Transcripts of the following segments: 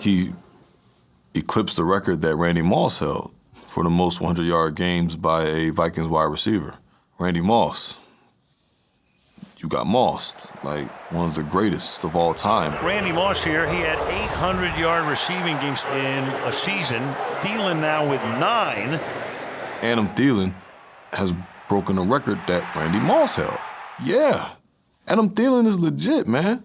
He eclipsed the record that Randy Moss held for the most 100-yard games by a Vikings wide receiver. Randy Moss. You got Moss, like one of the greatest of all time. Randy Moss here, he had 800-yard receiving games in a season. Thielen now with 9. Adam Thielen has broken a record that Randy Moss held. Yeah, Adam Thielen is legit, man.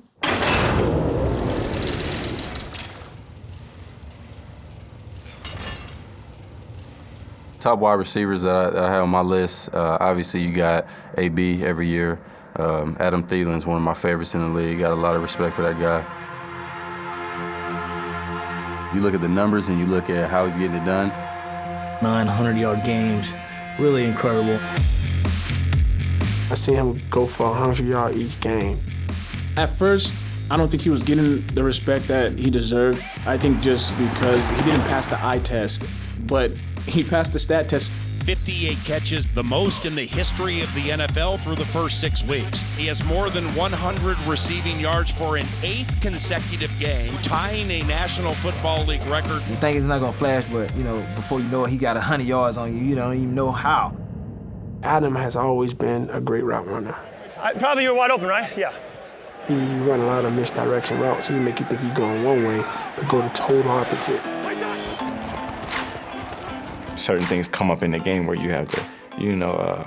Top wide receivers that I have on my list, obviously you got AB every year. Adam Thielen is one of my favorites in the league. Got a lot of respect for that guy. You look at the numbers and you look at how he's getting it done. 900-yard games, really incredible. I see him go for 100 yards each game. At first, I don't think he was getting the respect that he deserved. I think just because he didn't pass the eye test, but he passed the stat test. 58 catches, the most in the history of the NFL through the first 6 weeks. He has more than 100 receiving yards for an 8th consecutive game, tying a National Football League record. You think it's not gonna flash, but before you know it, he got 100 yards on you. You don't even know how. Adam has always been a great route runner. Probably you're wide open, right? Yeah. He run a lot of misdirection routes. He make you think he's going one way, but go the total opposite. Certain things come up in the game where you have to,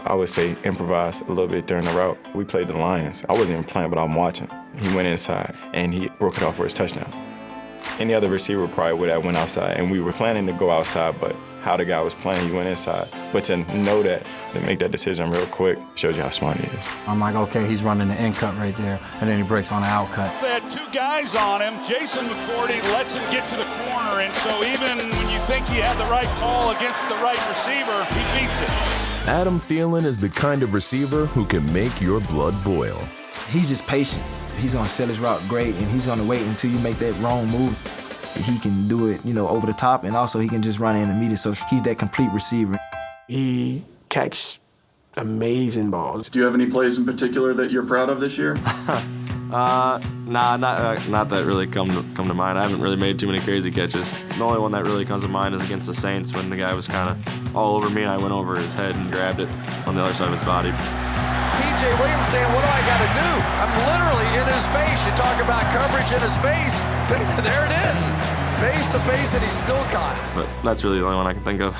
I would say improvise a little bit during the route. We played the Lions. I wasn't even playing, but I'm watching. He went inside, and he broke it off for his touchdown. Any other receiver probably would have went outside, and we were planning to go outside, but how the guy was playing, he went inside. But to know that, to make that decision real quick, shows you how smart he is. I'm like, okay, he's running the in cut right there, and then he breaks on the out cut. They had 2 guys on him. Jason McCourty lets him get to the corner, and so even when you think he had the right call against the right receiver, he beats it. Adam Thielen is the kind of receiver who can make your blood boil. He's just patient. He's gonna sell his route great, and he's gonna wait until you make that wrong move. He can do it, over the top, and also he can just run in immediate. So he's that complete receiver. He catches amazing balls. Do you have any plays in particular that you're proud of this year? Nah, not that really come to mind. I haven't really made too many crazy catches. The only one that really comes to mind is against the Saints when the guy was kind of all over me and I went over his head and grabbed it on the other side of his body. P.J. Williams saying, what do I got to do? I'm literally in his face. You talk about coverage in his face. There it is. Face to face, and he still caught it. But that's really the only one I can think of.